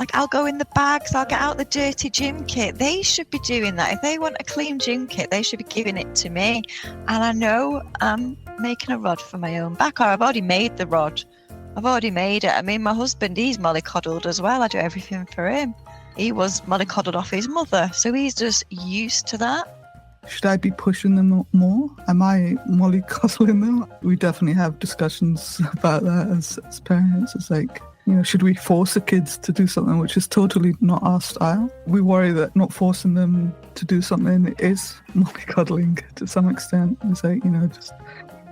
Like, I'll go in the bags, I'll get out the dirty gym kit. They should be doing that. If they want a clean gym kit, they should be giving it to me. And I know I'm making a rod for my own back, or I've already made the rod. I've already made it. I mean, my husband, he's mollycoddled as well. I do everything for him. He was mollycoddled off his mother, so he's just used to that. Should I be pushing them more? Am I mollycoddling them? We definitely have discussions about that as parents. It's like, should we force the kids to do something which is totally not our style? We worry that not forcing them to do something is mollycoddling to some extent. It's like, just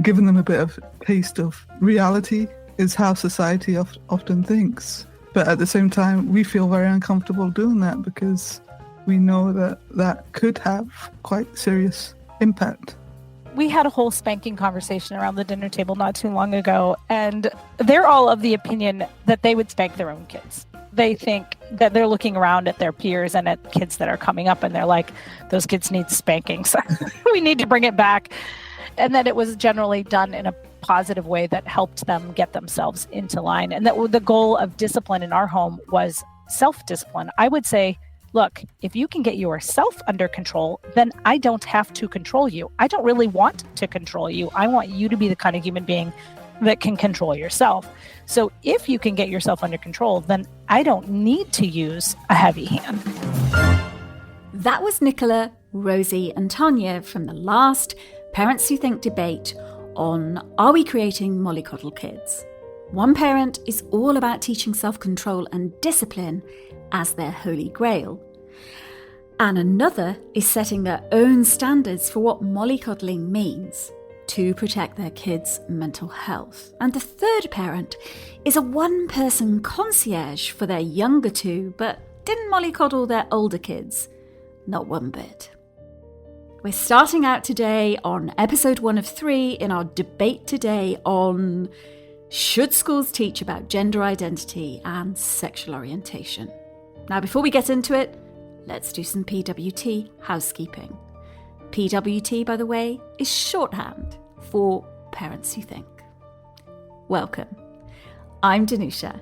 giving them a bit of taste of reality is how society often thinks. But at the same time, we feel very uncomfortable doing that because we know that could have quite serious impact. We had a whole spanking conversation around the dinner table not too long ago, and they're all of the opinion that they would spank their own kids. They think that they're looking around at their peers and at kids that are coming up, and they're like, those kids need spanking, so we need to bring it back. And that it was generally done in a positive way that helped them get themselves into line. And that the goal of discipline in our home was self-discipline. I would say, look, if you can get yourself under control, then I don't have to control you. I don't really want to control you. I want you to be the kind of human being that can control yourself. So if you can get yourself under control, then I don't need to use a heavy hand. That was Nicola, Rosie and Tanya from the last Parents Who Think debate on Are We Creating Mollycoddle Kids? One parent is all about teaching self-control and discipline as their holy grail. And another is setting their own standards for what mollycoddling means to protect their kids' mental health. And the third parent is a one-person concierge for their younger two, but didn't mollycoddle their older kids. Not one bit. We're starting out today on episode 1 of 3 in our debate today on should schools teach about gender identity and sexual orientation. Now, before we get into it, let's do some PWT housekeeping. PWT, by the way, is shorthand for Parents Who Think. Welcome. I'm Danusia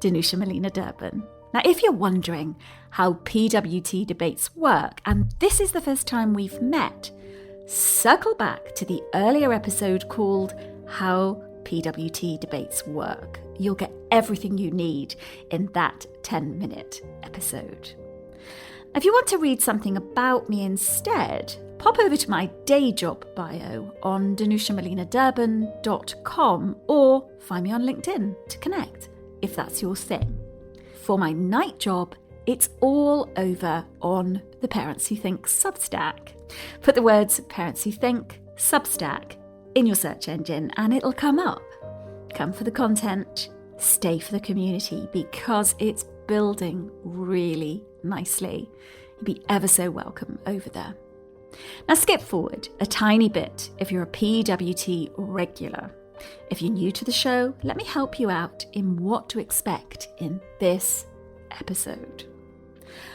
Malina-Derben. Now, if you're wondering how PWT debates work, and this is the first time we've met, circle back to the earlier episode called How PWT Debates Work. You'll get everything you need in that 10-minute episode. If you want to read something about me instead, pop over to my day job bio on danusiamalina-derben.com or find me on LinkedIn to connect, if that's your thing. For my night job, it's all over on the Parents Who Think Substack. Put the words Parents Who Think Substack in your search engine and it'll come up. Come for the content, stay for the community because it's building really nicely. You'd be ever so welcome over there. Now skip forward a tiny bit if you're a PWT regular. If you're new to the show, let me help you out in what to expect in this episode.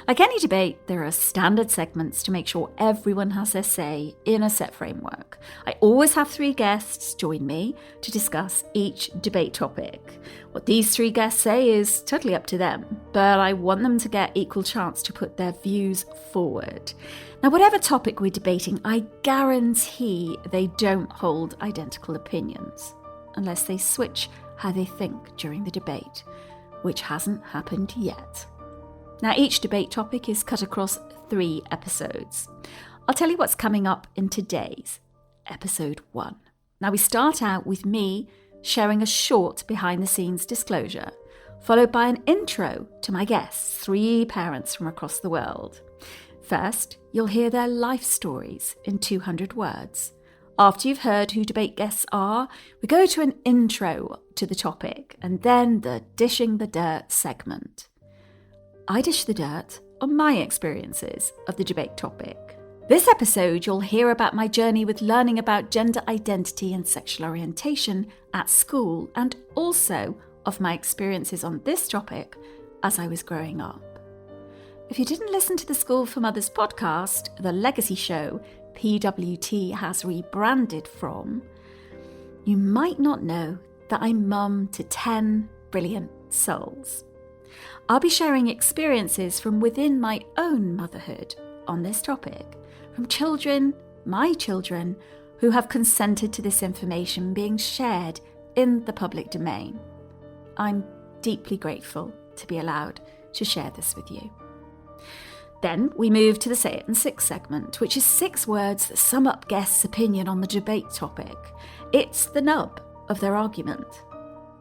Like any debate, there are standard segments to make sure everyone has their say in a set framework. I always have 3 guests join me to discuss each debate topic. What these 3 guests say is totally up to them, but I want them to get equal chance to put their views forward. Now, whatever topic we're debating, I guarantee they don't hold identical opinions, unless they switch how they think during the debate, which hasn't happened yet. Now, each debate topic is cut across 3 episodes. I'll tell you what's coming up in today's episode 1. Now, we start out with me sharing a short behind-the-scenes disclosure, followed by an intro to my guests, 3 parents from across the world. First, you'll hear their life stories in 200 words. After you've heard who debate guests are, we go to an intro to the topic, and then the Dishing the Dirt segment. I dish the dirt on my experiences of the debate topic. This episode, you'll hear about my journey with learning about gender identity and sexual orientation at school, and also of my experiences on this topic as I was growing up. If you didn't listen to the School for Mothers podcast, the legacy show PWT has rebranded from, you might not know that I'm mum to 10 brilliant souls. I'll be sharing experiences from within my own motherhood on this topic, from children, my children, who have consented to this information being shared in the public domain. I'm deeply grateful to be allowed to share this with you. Then we move to the Say It in 6 segment, which is 6 words that sum up guests' opinion on the debate topic. It's the nub of their argument.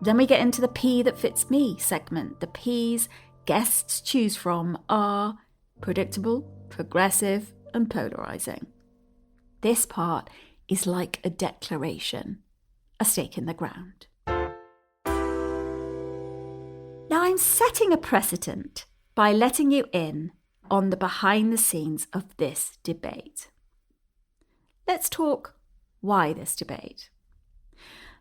Then we get into the P that fits me segment. The P's guests choose from are predictable, progressive, and polarizing. This part is like a declaration, a stake in the ground. Now I'm setting a precedent by letting you in on the behind the scenes of this debate. Let's talk why this debate.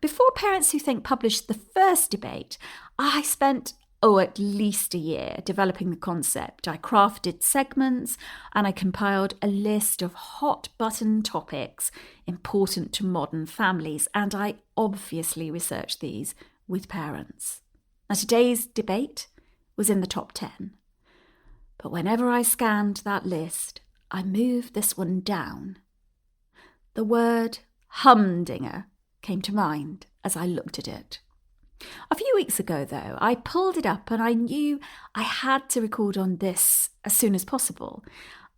Before Parents Who Think published the first debate, I spent at least a year developing the concept. I crafted segments and I compiled a list of hot button topics important to modern families, and I obviously researched these with parents. Now, today's debate was in the top 10. But whenever I scanned that list, I moved this one down. The word humdinger came to mind as I looked at it. A few weeks ago, though, I pulled it up and I knew I had to record on this as soon as possible.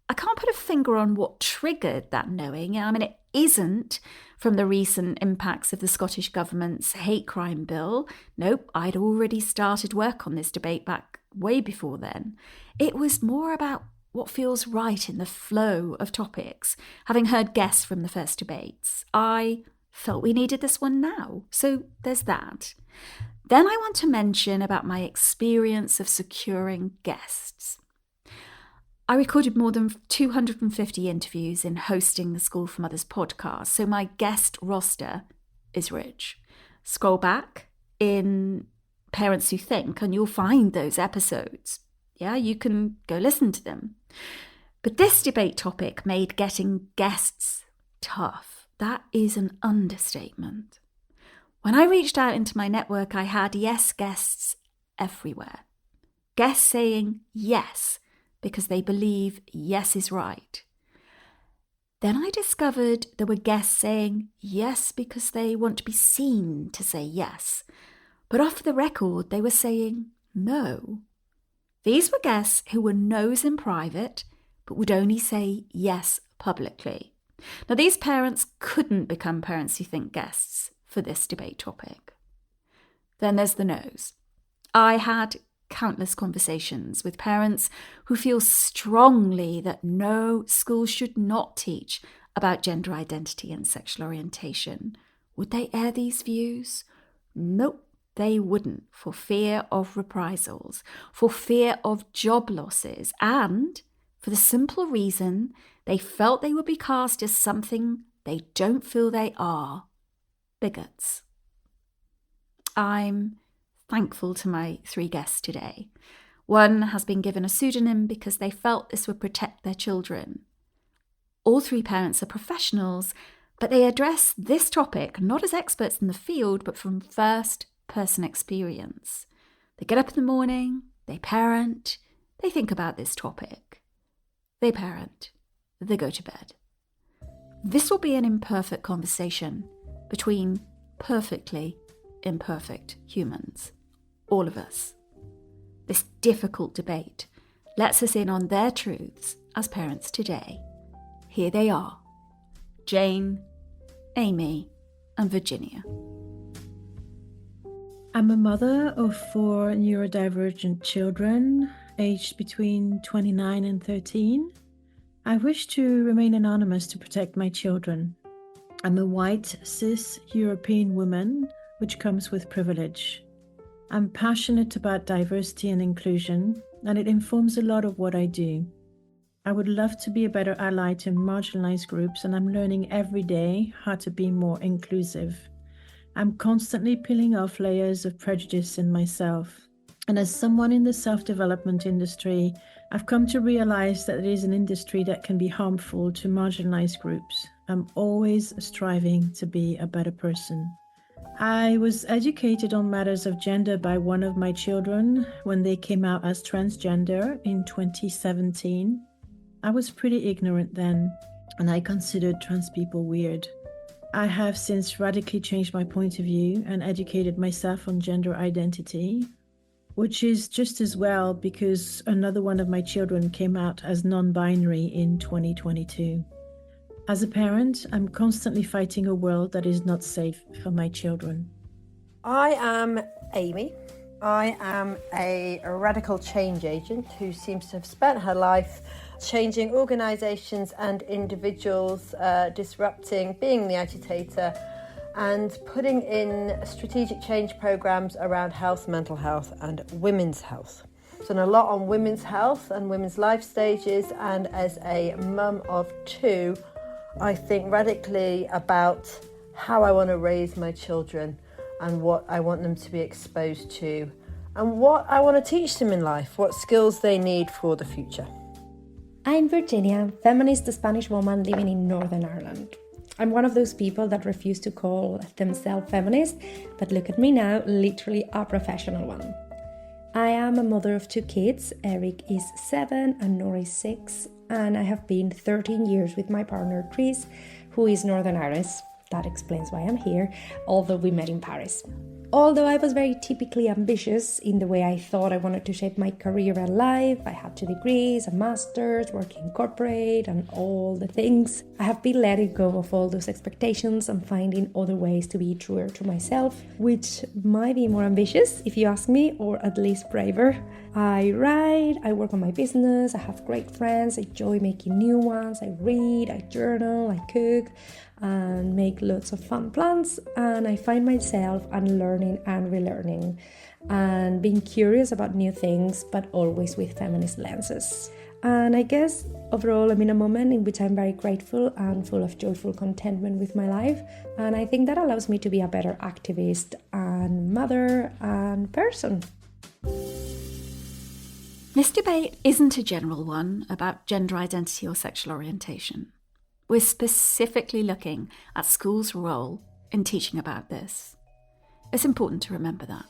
I can't put a finger on what triggered that knowing. I mean, it isn't from the recent impacts of the Scottish Government's hate crime bill. Nope, I'd already started work on this debate back way before then. It was more about what feels right in the flow of topics. Having heard guests from the first debates, I felt we needed this one now. So there's that. Then I want to mention about my experience of securing guests. I recorded more than 250 interviews in hosting the School for Mothers podcast, so my guest roster is rich. Scroll back in Parents Who Think and you'll find those episodes. Yeah, you can go listen to them. But this debate topic made getting guests tough. That is an understatement. When I reached out into my network, I had yes guests everywhere. Guests saying yes because they believe yes is right. Then I discovered there were guests saying yes because they want to be seen to say yes. But off the record, they were saying no. These were guests who were no's in private, but would only say yes publicly. Now, these parents couldn't become Parents Who Think guests for this debate topic. Then there's the no's. I had countless conversations with parents who feel strongly that no, school should not teach about gender identity and sexual orientation. Would they air these views? Nope, they wouldn't, for fear of reprisals, for fear of job losses, and for the simple reason they felt they would be cast as something they don't feel they are: bigots. I'm thankful to my 3 guests today. One has been given a pseudonym because they felt this would protect their children. All 3 parents are professionals, but they address this topic not as experts in the field, but from first-person experience. They get up in the morning, they parent, they think about this topic. They parent, they go to bed. This will be an imperfect conversation between perfectly imperfect humans. All of us. This difficult debate lets us in on their truths as parents today. Here they are: Jane, Amy, and Virginia. I'm a mother of 4 neurodivergent children, aged between 29 and 13. I wish to remain anonymous to protect my children. I'm a white, cis European woman, which comes with privilege. I'm passionate about diversity and inclusion, and it informs a lot of what I do. I would love to be a better ally to marginalized groups, and I'm learning every day how to be more inclusive. I'm constantly peeling off layers of prejudice in myself. And as someone in the self-development industry, I've come to realize that it is an industry that can be harmful to marginalized groups. I'm always striving to be a better person. I was educated on matters of gender by one of my children when they came out as transgender in 2017. I was pretty ignorant then, and I considered trans people weird. I have since radically changed my point of view and educated myself on gender identity, which is just as well because another one of my children came out as non-binary in 2022. As a parent, I'm constantly fighting a world that is not safe for my children. I am Amy. I am a radical change agent who seems to have spent her life changing organisations and individuals, disrupting, being the agitator, and putting in strategic change programmes around health, mental health and women's health. I've done a lot on women's health and women's life stages, and as a mum of two, I think radically about how I want to raise my children and what I want them to be exposed to and what I want to teach them in life, what skills they need for the future. I'm Virginia, feminist Spanish woman living in Northern Ireland. I'm one of those people that refuse to call themselves feminist, but look at me now, literally a professional one. I am a mother of two kids. Eric is 7 and Nora is 6, and I have been 13 years with my partner Chris, who is Northern Irish. That explains why I'm here, although we met in Paris. Although I was very typically ambitious in the way I thought I wanted to shape my career and life, I had 2 degrees, a master's, working in corporate and all the things. I have been letting go of all those expectations and finding other ways to be truer to myself, which might be more ambitious if you ask me, or at least braver. I write, I work on my business, I have great friends, I enjoy making new ones, I read, I journal, I cook, and make lots of fun plans, and I find myself unlearning and relearning and being curious about new things, but always with feminist lenses. And I guess overall I'm in a moment in which I'm very grateful and full of joyful contentment with my life, and I think that allows me to be a better activist and mother and person. This debate isn't a general one about gender identity or sexual orientation. We're specifically looking at schools' role in teaching about this. It's important to remember that.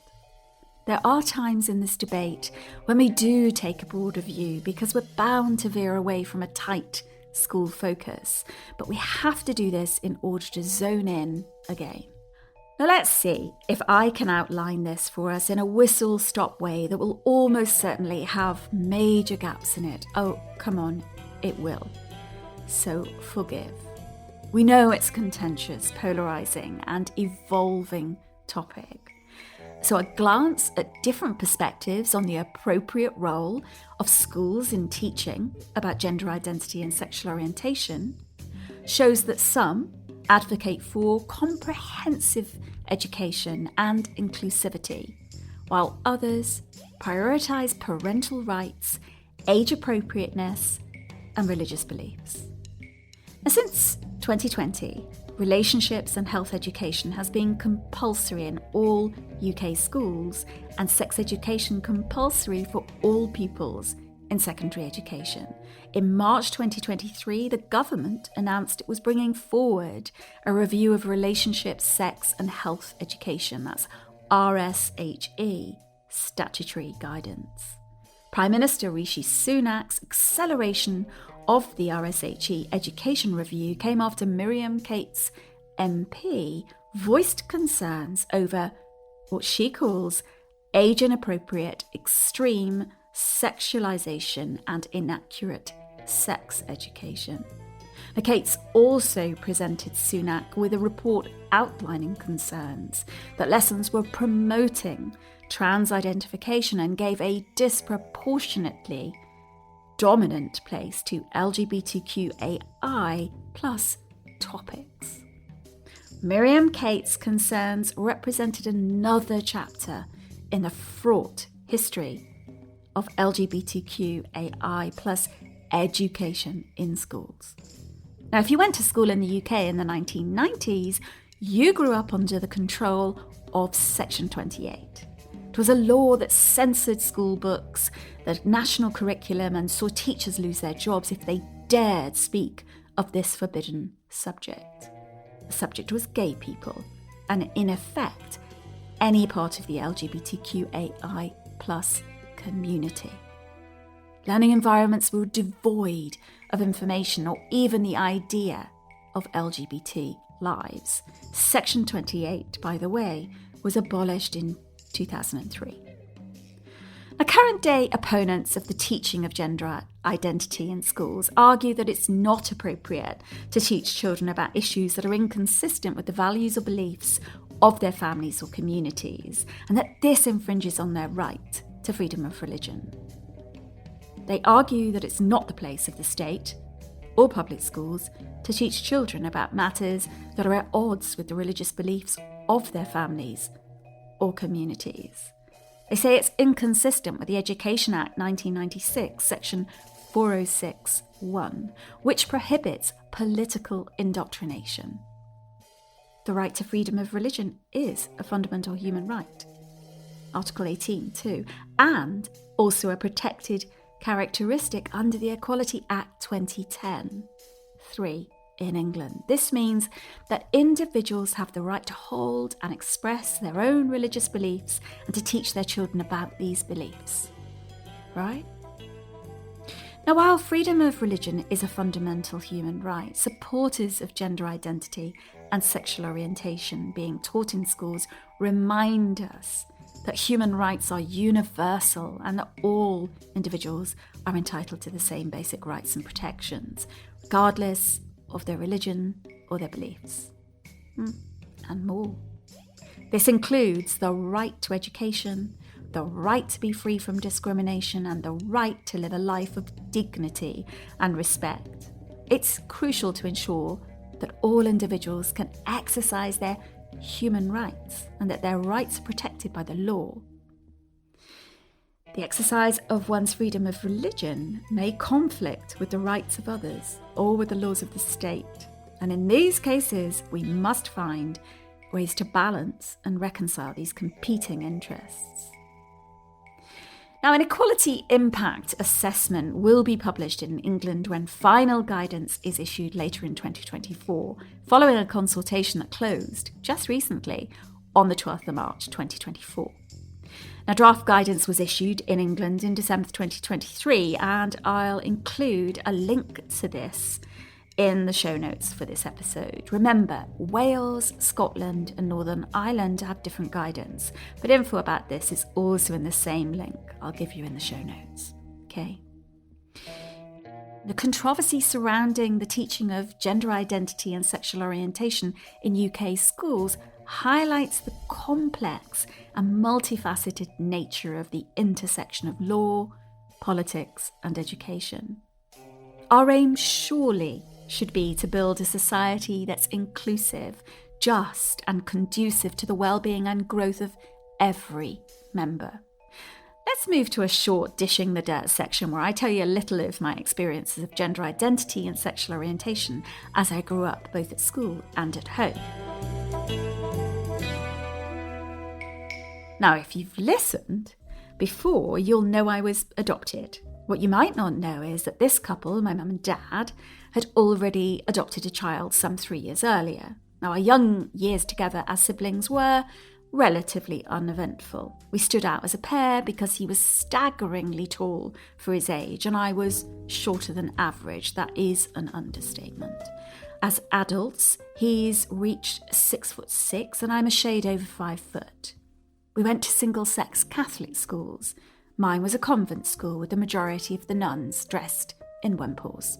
There are times in this debate when we do take a broader view because we're bound to veer away from a tight school focus, but we have to do this in order to zone in again. Now let's see if I can outline this for us in a whistle-stop way that will almost certainly have major gaps in it. Oh, come on, it will. So forgive. We know it's contentious, polarizing, and evolving topic. So a glance at different perspectives on the appropriate role of schools in teaching about gender identity and sexual orientation shows that some advocate for comprehensive education and inclusivity, while others prioritize parental rights, age appropriateness, and religious beliefs. Now, since 2020, relationships and health education has been compulsory in all UK schools and sex education compulsory for all pupils in secondary education. In March 2023, the government announced it was bringing forward a review of relationships, sex and health education. That's RSHE statutory guidance. Prime Minister Rishi Sunak's acceleration of the RSHE education review came after Miriam Cates MP voiced concerns over what she calls age-inappropriate, extreme sexualisation and inaccurate sex education. Now, Cates also presented Sunak with a report outlining concerns that lessons were promoting trans identification and gave a disproportionately dominant place to LGBTQAI+ topics. Miriam Cates' concerns represented another chapter in the fraught history of LGBTQAI+ education in schools. Now, if you went to school in the UK in the 1990s, you grew up under the control of Section 28. It was a law that censored school books, the national curriculum, and saw teachers lose their jobs if they dared speak of this forbidden subject. The subject was gay people and in effect, any part of the LGBTQAI+ community. Learning environments were devoid of information or even the idea of LGBT lives. Section 28, by the way, was abolished in 2003. Now, current-day opponents of the teaching of gender identity in schools argue that it's not appropriate to teach children about issues that are inconsistent with the values or beliefs of their families or communities, and that this infringes on their right to freedom of religion. They argue that it's not the place of the state or public schools to teach children about matters that are at odds with the religious beliefs of their families or communities. They say it's inconsistent with the Education Act 1996, Section 406(1), which prohibits political indoctrination. The right to freedom of religion is a fundamental human right. Article 18 too, and also a protected characteristic under the Equality Act 2010, 3 in England. This means that individuals have the right to hold and express their own religious beliefs and to teach their children about these beliefs. Right? Now, while freedom of religion is a fundamental human right, supporters of gender identity and sexual orientation being taught in schools remind us that human rights are universal and that all individuals are entitled to the same basic rights and protections, regardless of their religion or their beliefs. And more. This includes the right to education, the right to be free from discrimination, and the right to live a life of dignity and respect. It's crucial to ensure that all individuals can exercise their human rights and that their rights are protected by the law. The exercise of one's freedom of religion may conflict with the rights of others or with the laws of the state. And in these cases, we must find ways to balance and reconcile these competing interests. Now, an equality impact assessment will be published in England when final guidance is issued later in 2024, following a consultation that closed just recently on the 12th of March 2024. Now, draft guidance was issued in England in December 2023, and I'll include a link to this in the show notes for this episode. Remember, Wales, Scotland and Northern Ireland have different guidance, but info about this is also in the same link I'll give you in the show notes. Okay. The controversy surrounding the teaching of gender identity and sexual orientation in UK schools highlights the complex and multifaceted nature of the intersection of law, politics and education. Our aim surely should be to build a society that's inclusive, just and conducive to the well-being and growth of every member. Let's move to a short Dishing the Dirt section where I tell you a little of my experiences of gender identity and sexual orientation as I grew up both at school and at home. Now, if you've listened before, you'll know I was adopted. What you might not know is that this couple, my mum and dad, had already adopted a child some 3 years earlier. Now, our young years together as siblings were relatively uneventful. We stood out as a pair because he was staggeringly tall for his age and I was shorter than average. That is an understatement. As adults, he's reached 6'6" and I'm a shade over 5 foot. We went to single-sex Catholic schools. Mine was a convent school with the majority of the nuns dressed in wimples.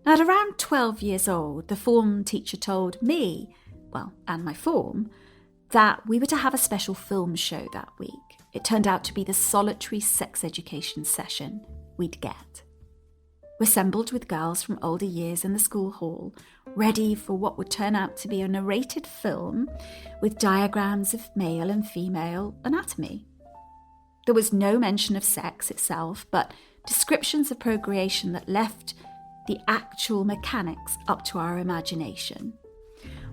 Now, at around 12 years old, the form teacher told me, and my form, that we were to have a special film show that week. It turned out to be the solitary sex education session we'd get. We assembled with girls from older years in the school hall, ready for what would turn out to be a narrated film with diagrams of male and female anatomy. There was no mention of sex itself, but descriptions of procreation that left the actual mechanics up to our imagination.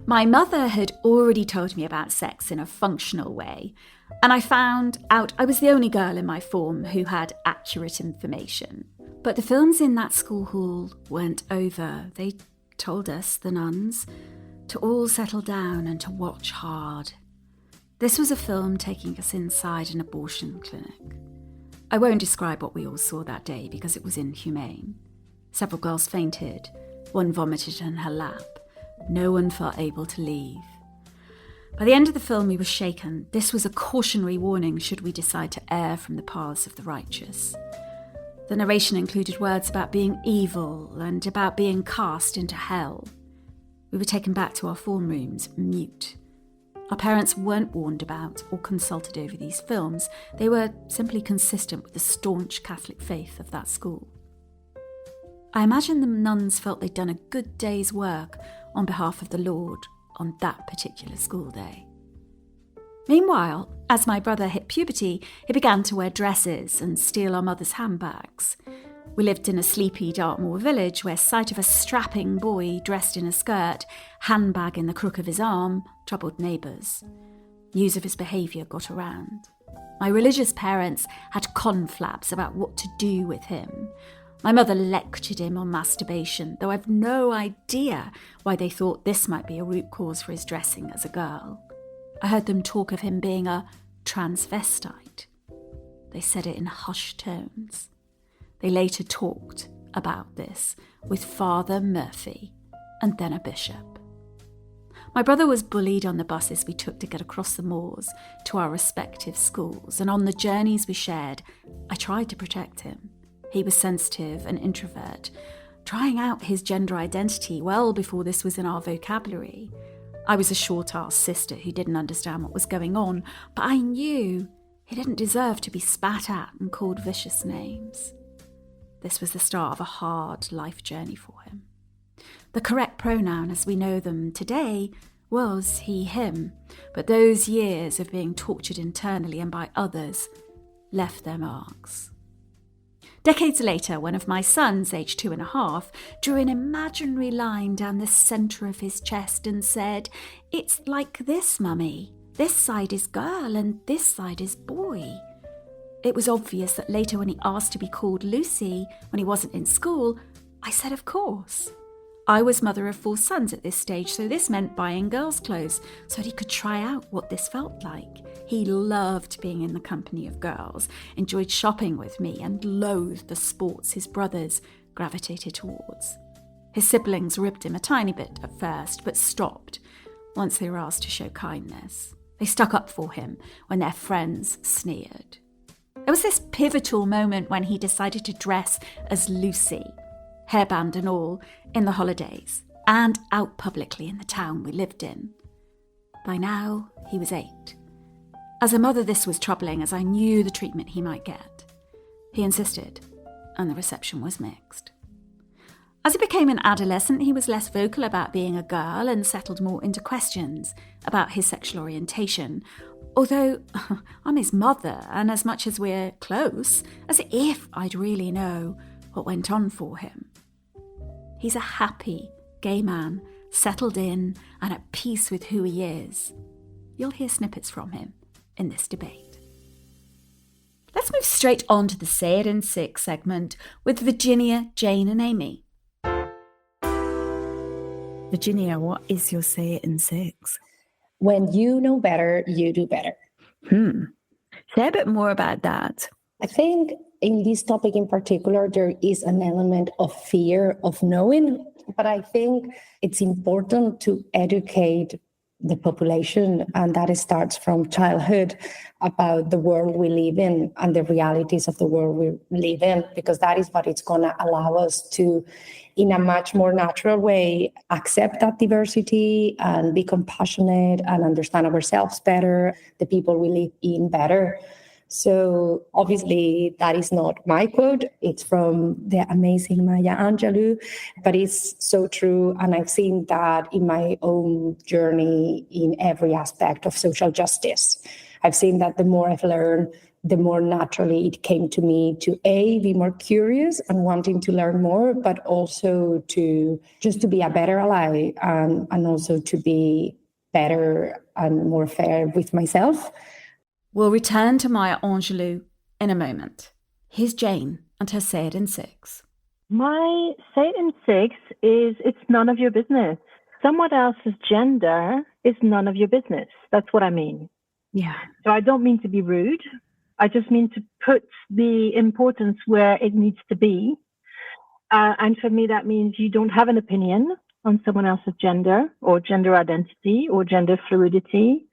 My mother had already told me about sex in a functional way, and I found out I was the only girl in my form who had accurate information. But the films in that school hall weren't over. They told us, the nuns, to all settle down and to watch hard. This was a film taking us inside an abortion clinic. I won't describe what we all saw that day because it was inhumane. Several girls fainted, one vomited in her lap. No one felt able to leave. By the end of the film, we were shaken. This was a cautionary warning should we decide to err from the paths of the righteous. The narration included words about being evil and about being cast into hell. We were taken back to our form rooms, mute. Our parents weren't warned about or consulted over these films. They were simply consistent with the staunch Catholic faith of that school. I imagine the nuns felt they'd done a good day's work on behalf of the Lord on that particular school day. Meanwhile, as my brother hit puberty, he began to wear dresses and steal our mother's handbags. We lived in a sleepy Dartmoor village where sight of a strapping boy dressed in a skirt, handbag in the crook of his arm, troubled neighbours. News of his behaviour got around. My religious parents had confabs about what to do with him. My mother lectured him on masturbation, though I've no idea why they thought this might be a root cause for his dressing as a girl. I heard them talk of him being a transvestite. They said it in hushed tones. They later talked about this with Father Murphy and then a bishop. My brother was bullied on the buses we took to get across the moors to our respective schools, and on the journeys we shared, I tried to protect him. He was sensitive and introvert, trying out his gender identity well before this was in our vocabulary. I was a short-ass sister who didn't understand what was going on, but I knew he didn't deserve to be spat at and called vicious names. This was the start of a hard life journey for him. The correct pronoun as we know them today was he, him, but those years of being tortured internally and by others left their marks. Decades later, one of my sons, aged 2.5, drew an imaginary line down the centre of his chest and said, "It's like this, Mummy. This side is girl and this side is boy." It was obvious that later when he asked to be called Lucy when he wasn't in school, I said of course. I was mother of 4 sons at this stage, so this meant buying girls' clothes so that he could try out what this felt like. He loved being in the company of girls, enjoyed shopping with me, and loathed the sports his brothers gravitated towards. His siblings ribbed him a tiny bit at first, but stopped once they were asked to show kindness. They stuck up for him when their friends sneered. There was this pivotal moment when he decided to dress as Lucy, hairband and all, in the holidays, and out publicly in the town we lived in. By now, he was 8. As a mother, this was troubling, as I knew the treatment he might get. He insisted, and the reception was mixed. As he became an adolescent, he was less vocal about being a girl and settled more into questions about his sexual orientation, although I'm his mother, and as much as we're close, as if I'd really know what went on for him. He's a happy gay man, settled in and at peace with who he is. You'll hear snippets from him in this debate. Let's move straight on to the Say It in 6 segment with Virginia, Jane and Amy. Virginia, what is your Say It in 6? When you know better, you do better. Say a bit more about that. I think in this topic in particular, there is an element of fear of knowing, but I think it's important to educate the population, and that starts from childhood, about the world we live in and the realities of the world we live in, because that is what it's going to allow us to, in a much more natural way, accept that diversity and be compassionate and understand ourselves better, the people we live in better. So obviously that is not my quote. It's from the amazing Maya Angelou, but it's so true. And I've seen that in my own journey in every aspect of social justice. I've seen that the more I've learned, the more naturally it came to me to be more curious and wanting to learn more, but also to be a better ally and also to be better and more fair with myself. We'll return to Maya Angelou in a moment. Here's Jane and her Say It in 6. My Say It in 6 is, it's none of your business. someone else's gender is none of your business. That's what I mean. Yeah. So I don't mean to be rude. I just mean to put the importance where it needs to be. And for me, that means you don't have an opinion on someone else's gender or gender identity or gender fluidity.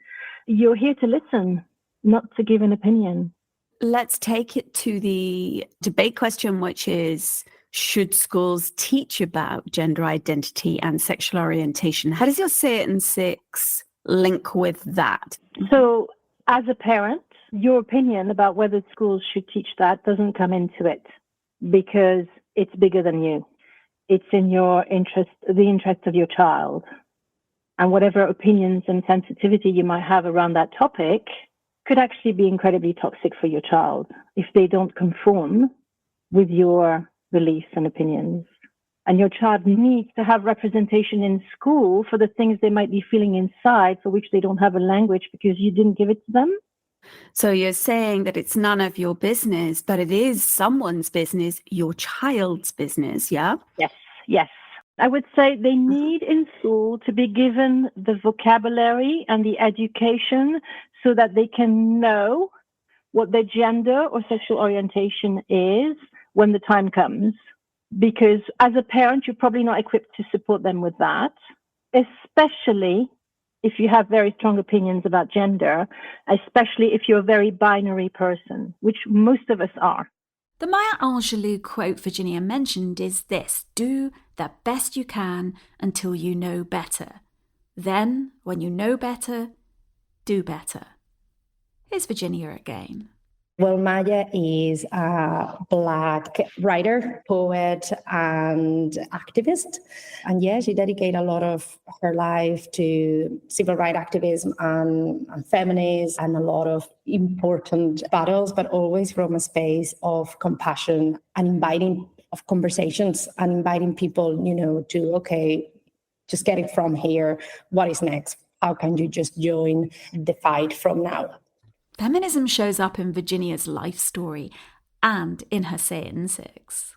You're here to listen, not to give an opinion. Let's take it to the debate question, which is, should schools teach about gender identity and sexual orientation? How does your Say It in 6 link with that? So as a parent, your opinion about whether schools should teach that doesn't come into it because it's bigger than you. It's in your interest, the interest of your child. And whatever opinions and sensitivity you might have around that topic could actually be incredibly toxic for your child if they don't conform with your beliefs and opinions. And your child needs to have representation in school for the things they might be feeling inside for which they don't have a language because you didn't give it to them. So you're saying that it's none of your business, but it is someone's business, your child's business, yeah? Yes. I would say they need in school to be given the vocabulary and the education so that they can know what their gender or sexual orientation is when the time comes. Because as a parent, you're probably not equipped to support them with that, especially if you have very strong opinions about gender, especially if you're a very binary person, which most of us are. The Maya Angelou quote Virginia mentioned is this: do the best you can until you know better. Then, when you know better, do better. Here's Virginia again. Well, Maya is a Black writer, poet, and activist. And yeah, she dedicated a lot of her life to civil rights activism and feminism and a lot of important battles, but always from a space of compassion and inviting of conversations and inviting people, to, okay, just get it from here. What is next? How can you just join the fight from now? Feminism shows up in Virginia's life story and in her Say It in 6.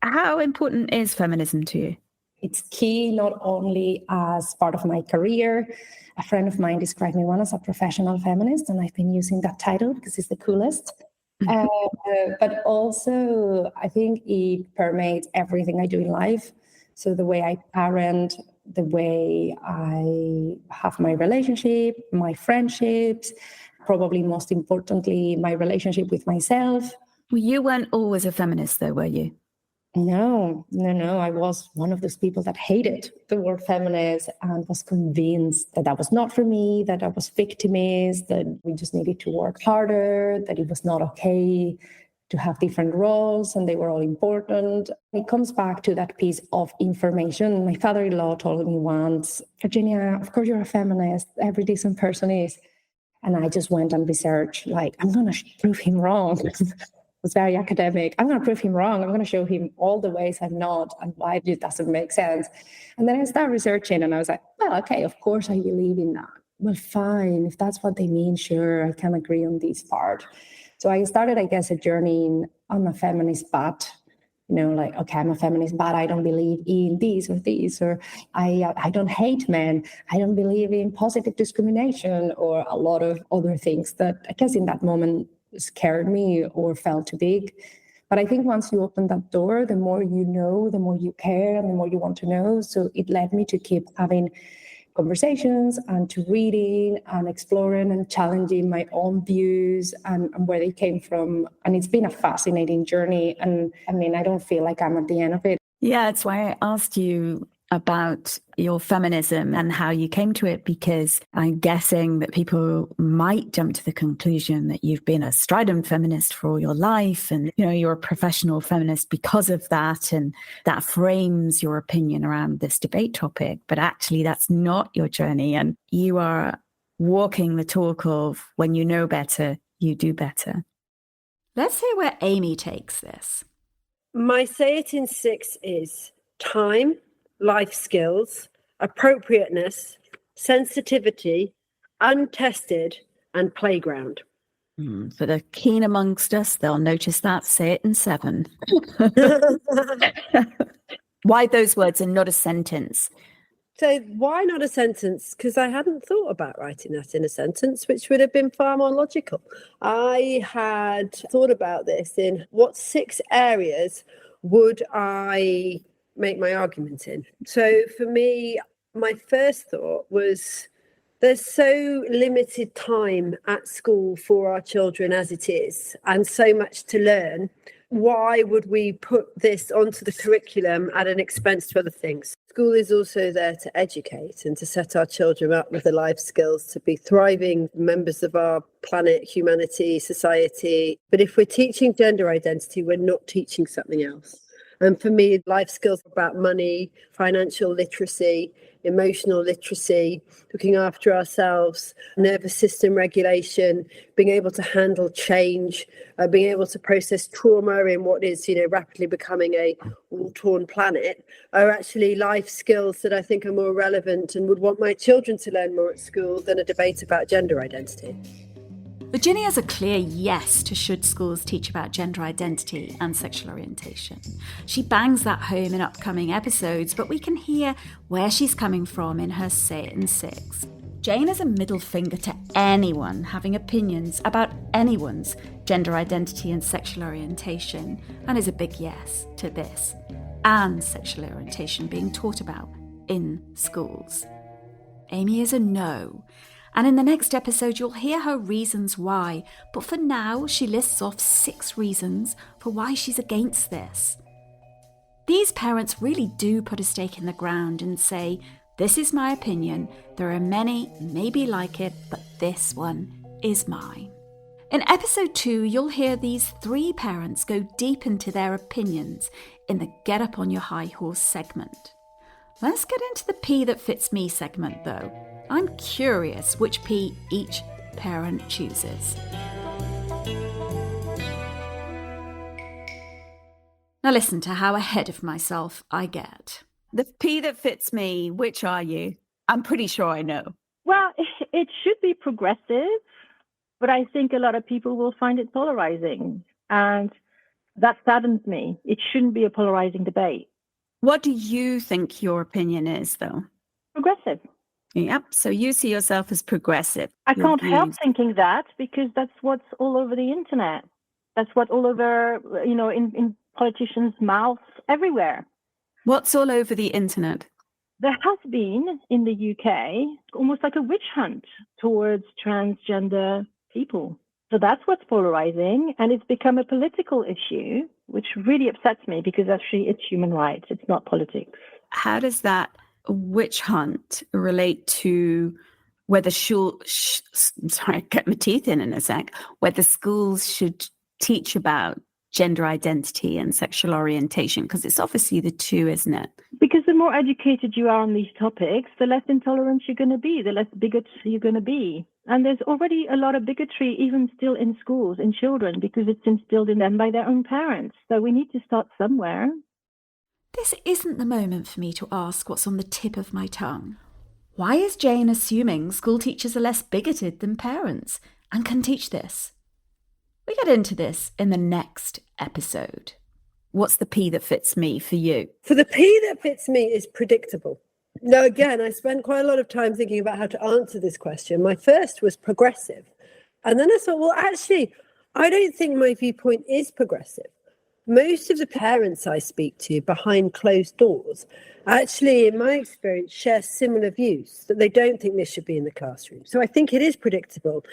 How important is feminism to you? It's key not only as part of my career. A friend of mine described me once as a professional feminist, and I've been using that title because it's the coolest. But also, I think it permeates everything I do in life. So the way I parent, the way I have my relationship, my friendships, probably most importantly, my relationship with myself. Well, you weren't always a feminist, though, were you? No. I was one of those people that hated the word feminist and was convinced that that was not for me, that I was victimist, that we just needed to work harder, that it was not okay to have different roles and they were all important. It comes back to that piece of information. My father-in-law told me once, Virginia, of course you're a feminist. Every decent person is. And I just went and researched, I'm going to prove him wrong. It was very academic. I'm going to prove him wrong. I'm going to show him all the ways I'm not and why it doesn't make sense. And then I started researching and I was like, well, okay, of course I believe in that. Well, fine. If that's what they mean, sure, I can agree on this part. So I started, I guess, a journey on a feminist path. Okay, I'm a feminist, but I don't believe in this or this, or I don't hate men. I don't believe in positive discrimination or a lot of other things that I guess in that moment scared me or felt too big. But I think once you open that door, the more you know, the more you care and the more you want to know. So it led me to keep having conversations and to reading and exploring and challenging my own views and where they came from. And it's been a fascinating journey. And I mean, I don't feel like I'm at the end of it. Yeah, that's why I asked you about your feminism and how you came to it, because I'm guessing that people might jump to the conclusion that you've been a strident feminist for all your life and, you're a professional feminist because of that, and that frames your opinion around this debate topic. But actually, that's not your journey, and you are walking the talk of when you know better, you do better. Let's hear where Amy takes this. My Say It in 6 is time, life skills, appropriateness, sensitivity, untested, and playground. For the keen amongst us, they'll notice that. Say it in 7. Why those words and not a sentence? So why not a sentence? Because I hadn't thought about writing that in a sentence, which would have been far more logical. I had thought about this in what 6 areas would I make my argument in. So for me, my first thought was there's so limited time at school for our children as it is, and so much to learn. Why would we put this onto the curriculum at an expense to other things? School is also there to educate and to set our children up with the life skills to be thriving members of our planet, humanity, society. But if we're teaching gender identity, we're not teaching something else. And for me, life skills are about money, financial literacy, emotional literacy, looking after ourselves, nervous system regulation, being able to handle change, being able to process trauma in what is, rapidly becoming a war-torn planet, are actually life skills that I think are more relevant and would want my children to learn more at school than a debate about gender identity. Virginia's a clear yes to should schools teach about gender identity and sexual orientation. She bangs that home in upcoming episodes, but we can hear where she's coming from in her Say It in 6. Jane is a middle finger to anyone having opinions about anyone's gender identity and sexual orientation, and is a big yes to this and sexual orientation being taught about in schools. Amy is a no. And in the next episode, you'll hear her reasons why. But for now, she lists off 6 reasons for why she's against this. These parents really do put a stake in the ground and say, this is my opinion. There are many, maybe like it, but this one is mine. In episode 2, you'll hear these 3 parents go deep into their opinions in the Get Up on Your High Horse segment. Let's get into the P that fits me segment, though. I'm curious which P each parent chooses. Now listen to how ahead of myself I get. The P that fits me, which are you? I'm pretty sure I know. Well, it should be progressive, but I think a lot of people will find it polarizing. And that saddens me. It shouldn't be a polarizing debate. What do you think your opinion is, though? Progressive. Yep. So you see yourself as progressive. I can't help thinking that because that's what's all over the internet. That's what's all over, in politicians' mouths everywhere. What's all over the internet? There has been in the UK almost like a witch hunt towards transgender people. So that's what's polarizing, and it's become a political issue, which really upsets me because actually it's human rights. It's not politics. How does that witch hunt relate to whether get my teeth in a sec, whether schools should teach about gender identity and sexual orientation? Because it's obviously the two, isn't it? Because the more educated you are on these topics, the less intolerant you're going to be, the less bigot you're going to be. And there's already a lot of bigotry even still in schools, in children, because it's instilled in them by their own parents. So we need to start somewhere. This isn't the moment for me to ask what's on the tip of my tongue. Why is Jane assuming school teachers are less bigoted than parents and can teach this? We get into this in the next episode. What's the P that fits me for you? For the P that fits me is predictable. Now, again, I spent quite a lot of time thinking about how to answer this question. My first was progressive. And then I thought, well, actually, I don't think my viewpoint is progressive. Most of the parents I speak to behind closed doors actually, in my experience, share similar views, that they don't think this should be in the classroom. So I think it is predictable.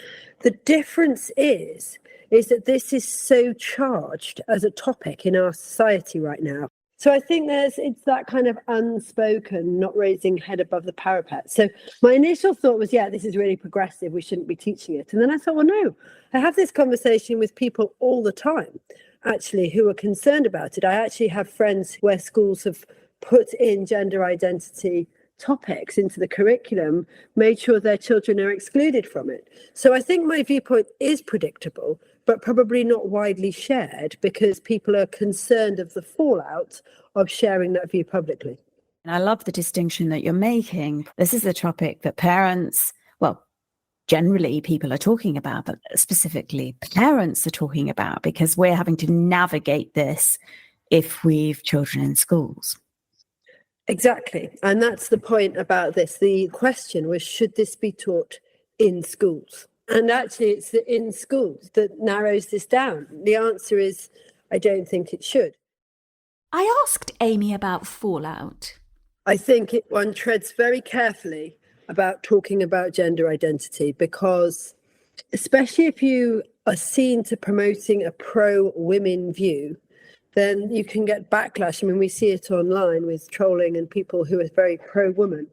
The difference is that this is so charged as a topic in our society right now. So I think it's that kind of unspoken, not raising head above the parapet. So my initial thought was, yeah, this is really progressive. We shouldn't be teaching it. And then I thought, well, no, I have this conversation with people all the time, actually, who are concerned about it. I actually have friends where schools have put in gender identity topics into the curriculum, made sure their children are excluded from it. So I think my viewpoint is predictable, but probably not widely shared because people are concerned of the fallout of sharing that view publicly. And I love the distinction that you're making. This is a topic that parents, well, generally people are talking about, but specifically parents are talking about because we're having to navigate this if we've children in schools. Exactly. And that's the point about this. The question was, should this be taught in schools? And actually, it's the in schools that narrows this down. The answer is, I don't think it should. I asked Amy about fallout. I think one treads very carefully about talking about gender identity, because especially if you are seen to promoting a pro-women view, then you can get backlash. I mean, we see it online with trolling and people who are very pro-woman.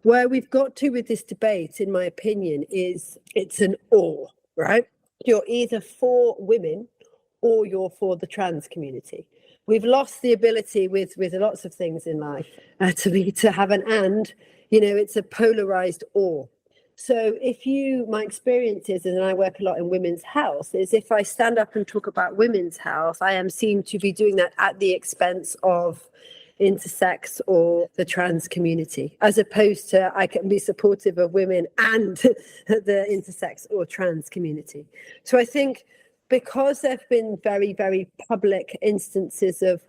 Where we've got to with this debate, in my opinion, is it's an or, right? You're either for women or you're for the trans community. We've lost the ability with lots of things in life to have an and, it's a polarized or. So my experience is, and I work a lot in women's health, is if I stand up and talk about women's health, I am seen to be doing that at the expense of intersex or the trans community, as opposed to I can be supportive of women and the intersex or trans community. So I think because there have been very, very public instances of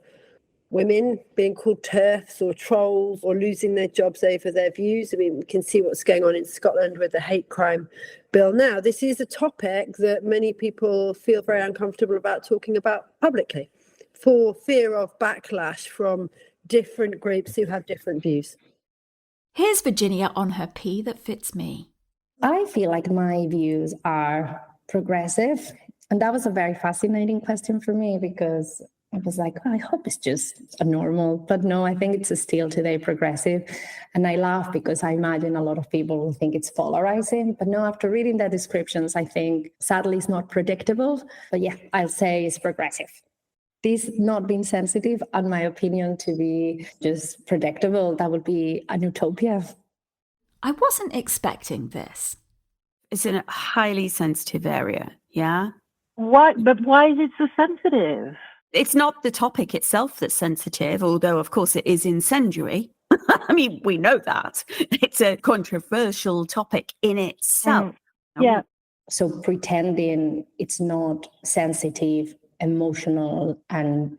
women being called TERFs or trolls or losing their jobs over their views. I mean, we can see what's going on in Scotland with the hate crime bill now. This is a topic that many people feel very uncomfortable about talking about publicly for fear of backlash from different groups who have different views. Here's Virginia on her P that fits me. I feel like my views are progressive. And that was a very fascinating question for me, because I was like, I hope it's just a normal, but no, I think it's still today progressive. And I laugh because I imagine a lot of people will think it's polarizing, but no, after reading the descriptions, I think sadly it's not predictable, but yeah, I'll say it's progressive. This not being sensitive, in my opinion, to be just predictable, that would be an utopia. I wasn't expecting this. It's in a highly sensitive area, yeah? What? But why is it so sensitive? It's not the topic itself that's sensitive, although, of course, it is incendiary. I mean, we know that. It's a controversial topic in itself. Yeah. So pretending it's not sensitive, emotional, and,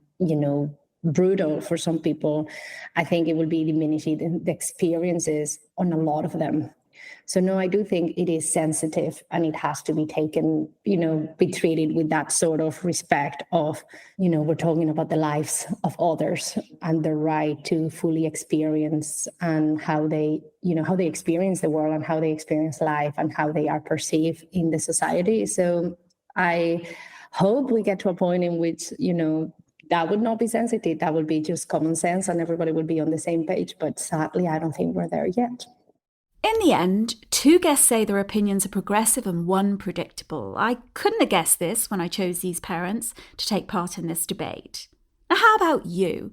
brutal for some people, I think it will be diminishing the experiences on a lot of them. So no, I do think it is sensitive, and it has to be taken, be treated with that sort of respect of, we're talking about the lives of others and the right to fully experience and how they experience the world and how they experience life and how they are perceived in the society. So I hope we get to a point in which, that would not be sensitive. That would be just common sense and everybody would be on the same page. But sadly, I don't think we're there yet. In the end, 2 guests say their opinions are progressive and 1 predictable. I couldn't have guessed this when I chose these parents to take part in this debate. Now, how about you?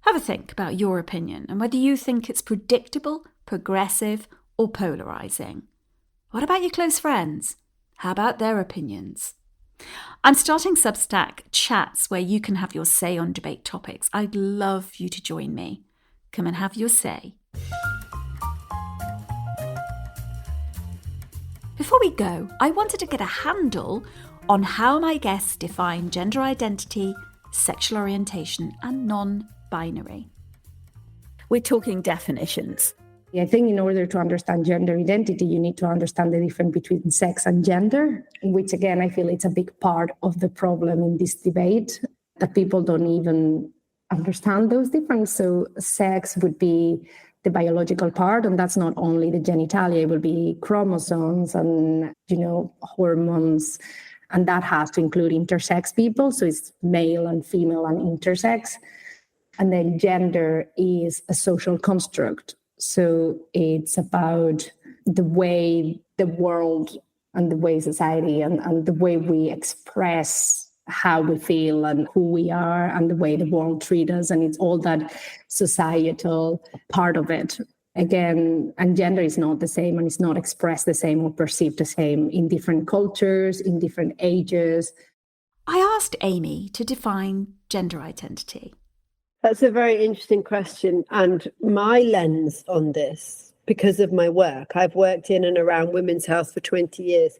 Have a think about your opinion and whether you think it's predictable, progressive, or polarizing. What about your close friends? How about their opinions? I'm starting Substack chats where you can have your say on debate topics. I'd love you to join me. Come and have your say. Before we go, I wanted to get a handle on how my guests define gender identity, sexual orientation, and non-binary. We're talking definitions. I think in order to understand gender identity, you need to understand the difference between sex and gender, which again, I feel it's a big part of the problem in this debate, that people don't even understand those differences. So sex would be the biological part, and that's not only the genitalia, it will be chromosomes and, hormones, and that has to include intersex people, so it's male and female and intersex. And then gender is a social construct, so it's about the way the world and the way society and the way we express how we feel and who we are and the way the world treats us, and it's all that societal part of it. Again, and gender is not the same, and it's not expressed the same or perceived the same in different cultures, in different ages. I asked Amy to define gender identity. That's a very interesting question, and my lens on this, because of my work, I've worked in and around women's health for 20 years,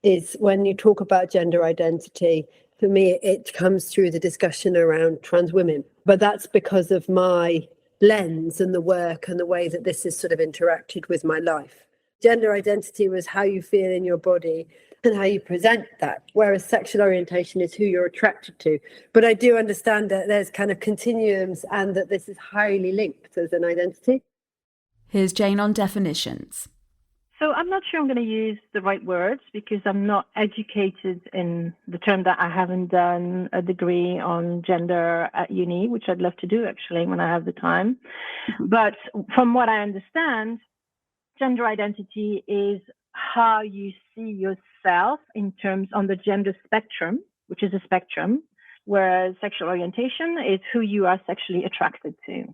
is when you talk about gender identity, for me, it comes through the discussion around trans women. But that's because of my lens and the work and the way that this has sort of interacted with my life. Gender identity was how you feel in your body and how you present that, whereas sexual orientation is who you're attracted to. But I do understand that there's kind of continuums and that this is highly linked as an identity. Here's Jane on definitions. So I'm not sure I'm going to use the right words because I'm not educated in the term that I haven't done a degree on gender at uni, which I'd love to do actually when I have the time. But from what I understand, gender identity is how you see yourself in terms on the gender spectrum, which is a spectrum, whereas sexual orientation is who you are sexually attracted to.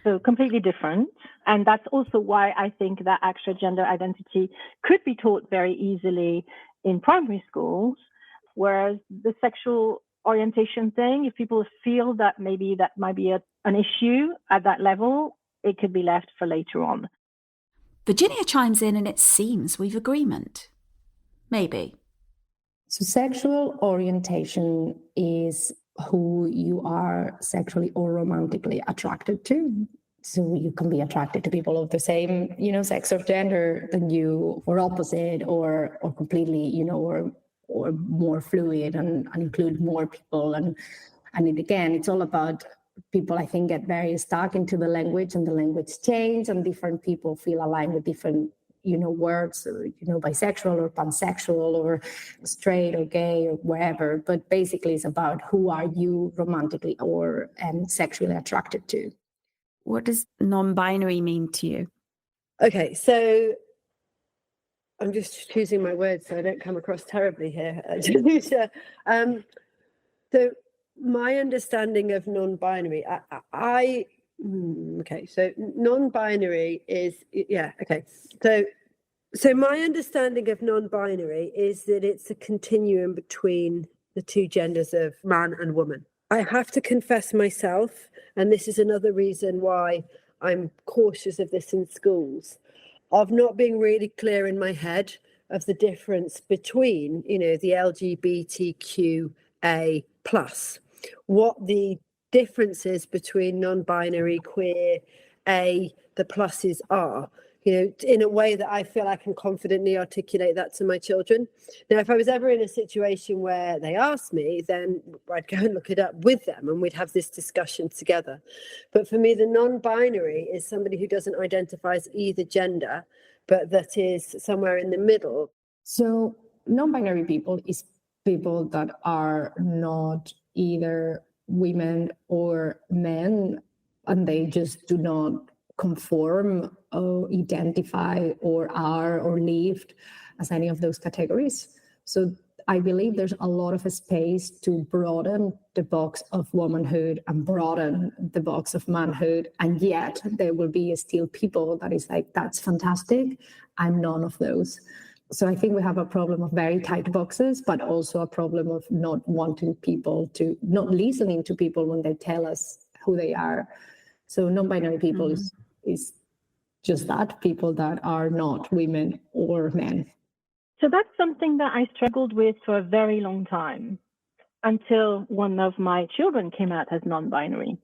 So completely different. And that's also why I think that actual gender identity could be taught very easily in primary schools, whereas the sexual orientation thing, if people feel that maybe that might be an issue at that level, it could be left for later on. Virginia chimes in and it seems we've agreement. Maybe. So sexual orientation is who you are sexually or romantically attracted to. So you can be attracted to people of the same, sex or gender than you, or opposite, or completely, or more fluid and include more people. And again, it's all about people, I think, get very stuck into the language, and the language change, and different people feel aligned with different words, or, bisexual or pansexual or straight or gay or wherever. But basically it's about who are you romantically or sexually attracted to. What does non-binary mean to you? Okay, so I'm just choosing my words so I don't come across terribly here, Danusia. So my understanding of non-binary, so non-binary is, So my understanding of non-binary is that it's a continuum between the two genders of man and woman. I have to confess myself, and this is another reason why I'm cautious of this in schools, of not being really clear in my head of the difference between, the LGBTQA+, what the differences between non-binary, queer, the pluses are, in a way that I feel I can confidently articulate that to my children. Now, if I was ever in a situation where they asked me, then I'd go and look it up with them and we'd have this discussion together. But for me, the non-binary is somebody who doesn't identify as either gender, but that is somewhere in the middle. So non-binary people is people that are not either women or men, and they just do not conform or identify or are or lived as any of those categories. So I believe there's a lot of space to broaden the box of womanhood and broaden the box of manhood. And yet there will be still people that is like, that's fantastic. I'm none of those. So I think we have a problem of very tight boxes, but also a problem of not wanting people to, not listening to people when they tell us who they are. So non-binary people is just that, people that are not women or men. So that's something that I struggled with for a very long time, until one of my children came out as non-binary.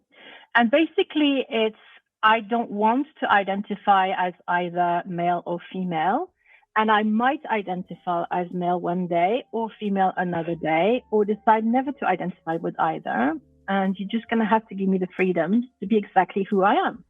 And basically it's, I don't want to identify as either male or female. And I might identify as male one day or female another day, or decide never to identify with either. And you're just going to have to give me the freedom to be exactly who I am.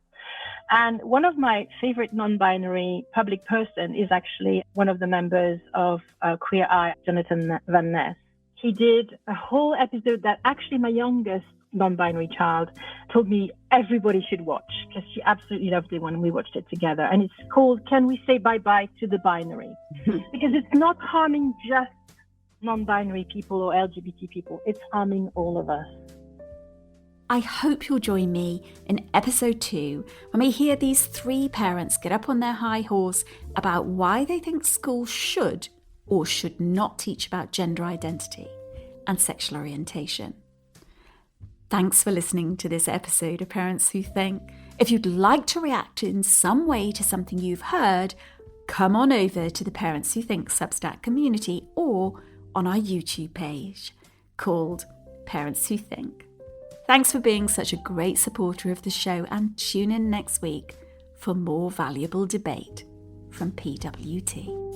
And one of my favorite non-binary public person is actually one of the members of Queer Eye, Jonathan Van Ness. He did a whole episode that actually my youngest non-binary child told me everybody should watch, because she absolutely loved it when we watched it together. And it's called Can We Say Bye-Bye to the Binary? Because it's not harming just non-binary people or LGBT people. It's harming all of us. I hope you'll join me in episode 2 when we hear these 3 parents get up on their high horse about why they think schools should or should not teach about gender identity and sexual orientation. Thanks for listening to this episode of Parents Who Think. If you'd like to react in some way to something you've heard, come on over to the Parents Who Think Substack community or on our YouTube page called Parents Who Think. Thanks for being such a great supporter of the show, and tune in next week for more valuable debate from PWT.